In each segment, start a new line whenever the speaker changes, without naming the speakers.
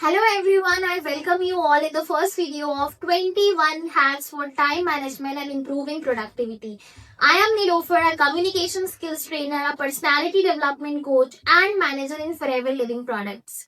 Hello everyone, I welcome you all in the first video of 21 hacks for time management and improving productivity. I am Nilofer, a communication skills trainer, a personality development coach and manager in Forever Living Products.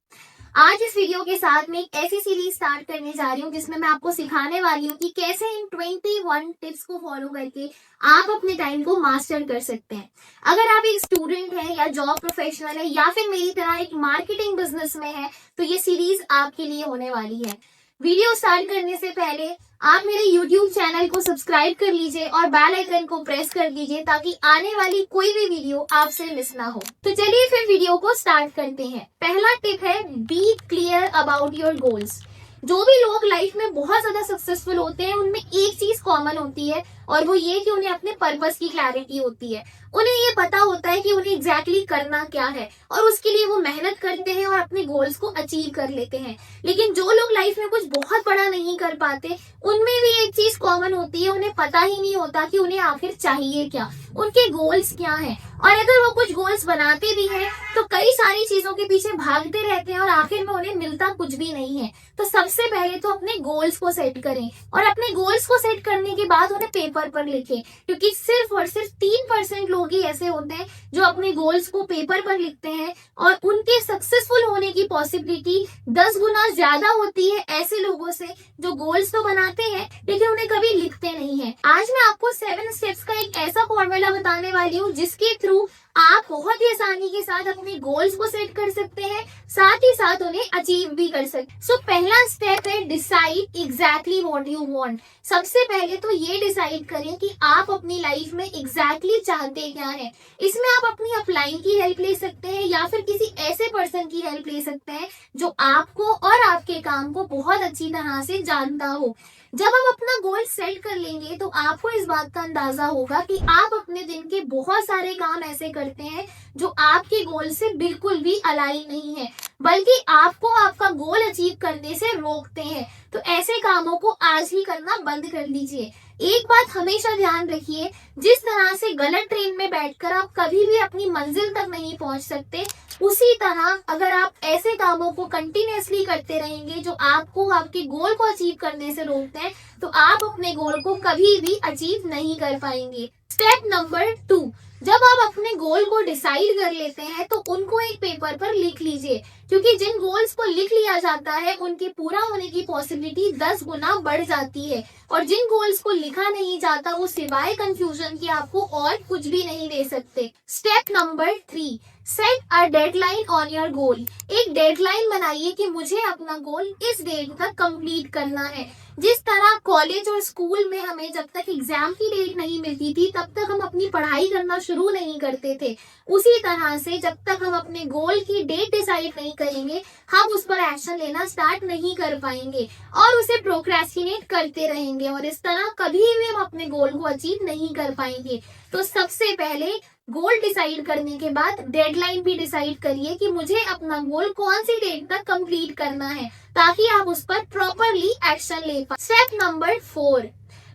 आज इस video के साथ मैं एक ऐसी series start करने जा रही हूँ जिसमें मैं आपको सिखाने वाली हूँ कि कैसे इन 21 टिप्स को फॉलो करके आप अपने टाइम को मास्टर कर सकते हैं। अगर आप एक स्टूडेंट हैं या जॉब प्रोफेशनल है या फिर मेरी तरह एक मार्केटिंग बिजनेस में है तो ये सीरीज आपके लिए होने वाली है। वीडियो स्टार्ट करने से पहले आप मेरे YouTube चैनल को सब्सक्राइब कर लीजिए और बेल आइकन को प्रेस कर दीजिए ताकि आने वाली कोई भी वीडियो आपसे मिस ना हो। तो चलिए फिर वीडियो को स्टार्ट करते हैं। पहला टिप है be clear about your goals. जो भी लोग लाइफ में बहुत ज्यादा सक्सेसफुल होते हैं उनमें एक चीज कॉमन होती है और वो ये कि उन्हें अपने पर्पस की क्लैरिटी होती है। उन्हें ये पता होता है कि उन्हें एग्जैक्टली करना क्या है और उसके लिए वो मेहनत करते हैं और अपने गोल्स को अचीव कर लेते हैं। लेकिन जो लोग लाइफ में कुछ बहुत बड़ा नहीं कर पाते उनमें भी एक चीज कॉमन होती है, उन्हें पता ही नहीं होता कि उन्हें आखिर चाहिए क्या, उनके गोल्स क्या हैं। और अगर वो कुछ गोल्स बनाते भी हैं तो कई सारी चीजों के पीछे भागते रहते हैं और आखिर में उन्हें मिलता कुछ भी नहीं है। तो सबसे पहले तो अपने गोल्स को सेट करें और अपने गोल्स को सेट करने के बाद उन्हें पेपर पर लिखें, क्योंकि सिर्फ और सिर्फ 3% लोग ही ऐसे होते हैं जो अपने गोल्स को पेपर पर लिखते हैं और उनके सक्सेसफुल होने की पॉसिबिलिटी 10 गुना ज्यादा होती है ऐसे लोगों से जो गोल्स तो बनाते हैं लेकिन उन्हें कभी लिखते नहीं है। आज मैं आपको 7 स्टेप्स का एक ऐसा फॉर्मूला बताने वाली हूँ जिसके थ्रू आप बहुत ही आसानी के साथ अपने गोल्स को सेट कर सकते हैं, साथ ही साथ उन्हें अचीव भी कर सकते। सो पहला स्टेप है decide exactly what you want. सबसे पहले तो ये डिसाइड करें कि आप अपनी लाइफ में एग्जैक्टली चाहते क्या है। इसमें आप अपनी अपलाइन की हेल्प ले सकते हैं या फिर किसी ऐसे पर्सन की हेल्प ले सकते हैं जो आपको और आपके काम को बहुत अच्छी तरह से जानता हो। जब आप अपना गोल सेट कर लेंगे तो आपको इस बात का अंदाजा होगा कि आप अपने दिन के बहुत सारे काम ऐसे करते हैं जो आपके गोल से बिल्कुल भी अलाइन नहीं है, बल्कि आपको आपका गोल अचीव करने से रोकते हैं। तो ऐसे कामों को आज ही करना बंद कर दीजिए। एक बात हमेशा ध्यान रखिए, जिस तरह से गलत ट्रेन में बैठकर आप कभी भी अपनी मंजिल तक नहीं पहुंच सकते, उसी तरह अगर आप ऐसे कामों को कंटिन्यूअसली करते रहेंगे जो आपको आपके गोल को अचीव करने से रोकते हैं तो आप अपने गोल को कभी भी अचीव नहीं कर पाएंगे। स्टेप नंबर 2, जब आप अपने गोल को डिसाइड कर लेते हैं तो उनको एक पेपर पर लिख लीजिए, क्योंकि जिन गोल्स को लिख लिया जाता है उनके पूरा होने की पॉसिबिलिटी 10 गुना बढ़ जाती है और जिन गोल्स को लिखा नहीं जाता वो सिवाय कंफ्यूजन के आपको और कुछ भी नहीं दे सकते। Step number 3, set a deadline on your goal. एक डेडलाइन बनाइए कि मुझे अपना गोल इस डेट तक कंप्लीट करना है। जिस तरह कॉलेज और स्कूल में हमें जब तक एग्जाम की डेट नहीं मिलती थी तब तक हम अपनी पढ़ाई करना शुरू नहीं करते थे, उसी तरह से जब तक हम अपने गोल की डेट डिसाइड नहीं करेंगे हम उस पर एक्शन लेना स्टार्ट नहीं कर पाएंगे और उसे प्रोक्रेस्टिनेट करते रहेंगे और इस तरह कभी भी हम अपने गोल को अचीव नहीं कर पाएंगे। तो सबसे पहले गोल डिसाइड करने के बाद डेडलाइन भी डिसाइड करिए कि मुझे अपना गोल कौन सी डेट तक कंप्लीट करना है ताकि आप उस पर प्रॉपरली एक्शन ले पाए। Step number 4,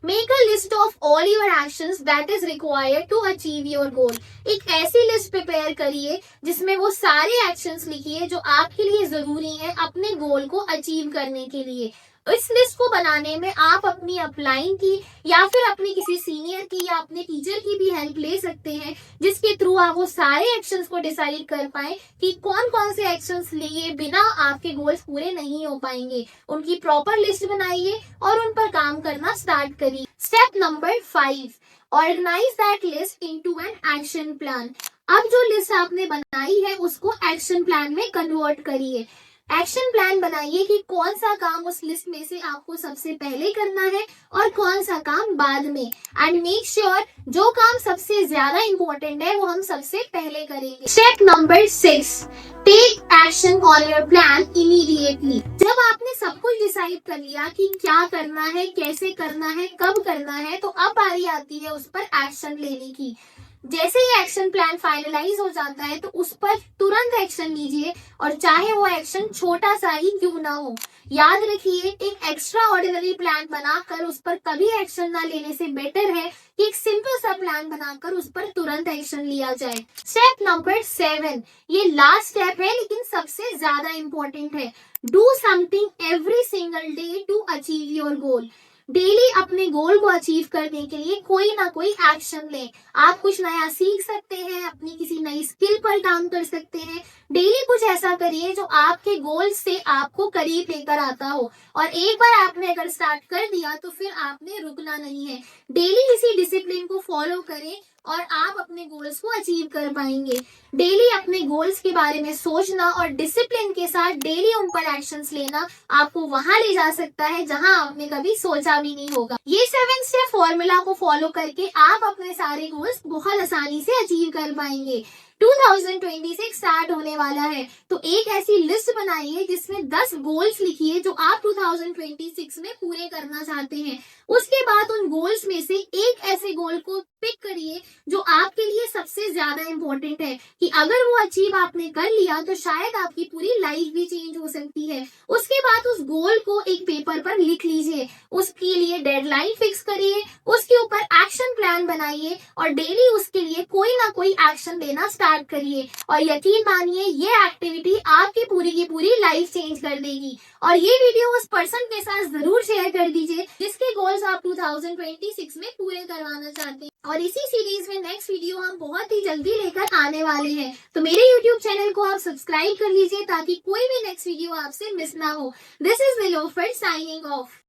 make a list of all your actions that is required to achieve your goal. एक ऐसी लिस्ट प्रिपेयर करिए जिसमें वो सारे एक्शंस लिखिए जो आपके लिए जरूरी हैं अपने गोल को अचीव करने के लिए। इस लिस्ट को बनाने में आप अपनी अपलाइन की या फिर अपनी किसी सीनियर की या अपने टीचर की भी हेल्प ले सकते हैं, जिसके थ्रू आप वो सारे एक्शंस को डिसाइड कर पाए कि कौन कौन से एक्शंस लिए बिना आपके गोल्स पूरे नहीं हो पाएंगे। उनकी प्रॉपर लिस्ट बनाइए और उन पर काम करना स्टार्ट करिए। Step number 5, organise that list into an action plan. अब जो लिस्ट आपने बनाई है उसको एक्शन प्लान में कन्वर्ट करिए। एक्शन प्लान बनाइए कि कौन सा काम उस लिस्ट में से आपको सबसे पहले करना है और कौन सा काम बाद में, एंड मेक श्योर जो काम सबसे ज्यादा इम्पोर्टेंट है वो हम सबसे पहले करेंगे। Step number 6, take action on your plan immediately. जब आपने सब कुछ डिसाइड कर लिया कि क्या करना है, कैसे करना है, कब करना है, तो अब बारी आती है उस पर एक्शन लेने की। जैसे ही एक्शन प्लान फाइनलाइज हो जाता है तो उस पर तुरंत एक्शन लीजिए और चाहे वो एक्शन छोटा सा ही क्यों ना हो। याद रखिए, एक एक्स्ट्रा ऑर्डिनरी प्लान बनाकर उस पर कभी एक्शन ना लेने से बेटर है कि एक सिंपल सा प्लान बनाकर उस पर तुरंत एक्शन लिया जाए। स्टेप नंबर 7, ये लास्ट स्टेप है लेकिन सबसे ज्यादा इम्पोर्टेंट है। Do something every single day to achieve your goal. Daily अपने गोल को अचीव करने के लिए कोई ना कोई एक्शन लें। आप कुछ नया सीख सकते हैं, अपनी किसी नई स्किल पर काम कर सकते हैं। डेली कुछ ऐसा करिए जो आपके गोल से आपको करीब लेकर आता हो, और एक बार आपने अगर स्टार्ट कर दिया तो फिर आपने रुकना नहीं है। डेली इसी डिसिप्लिन को फॉलो करें और आप अपने गोल्स को अचीव कर पाएंगे। डेली अपने गोल्स के बारे में सोचना और डिसिप्लिन के साथ डेली उन पर एक्शंस लेना आपको वहां ले जा सकता है जहां आपने कभी सोचा भी नहीं होगा। ये 7 स्टेप फॉर्मूला को फॉलो करके आप अपने सारे गोल्स बहुत आसानी से अचीव कर पाएंगे। 2026 स्टार्ट होने वाला है, तो एक ऐसी लिस्ट बनाइए जिसमें 10 गोल्स लिखिए जो आप 2026 में पूरे करना चाहते हैं। उसके बाद उन गोल्स में से एक ऐसे गोल को पिक करिए जो आपके लिए सबसे ज्यादा इम्पोर्टेंट है, कि अगर वो अचीव आपने कर लिया तो शायद आपकी पूरी लाइफ भी चेंज हो सकती है। उसके बाद उस गोल को एक पेपर पर लिख लीजिए, उसके लिए डेडलाइन फिक्स करिए, उसके ऊपर एक्शन प्लान बनाइए और डेली उसके लिए कोई ना कोई एक्शन लेना स्टार्ट करिए। और यकीन मानिए ये एक्टिविटी आपकी पूरी की पूरी लाइफ चेंज कर देगी। और ये वीडियो उस पर्सन के साथ जरूर शेयर कर दीजिए जिसके गोल्स आप 2026 में पूरे करवाना चाहते हैं। और इसी सीरीज में नेक्स्ट वीडियो हम बहुत ही जल्दी लेकर आने वाले हैं, तो मेरे YouTube चैनल को आप सब्सक्राइब कर लीजिए ताकि कोई भी नेक्स्ट वीडियो आपसे मिस ना हो। This is Nilofar signing off.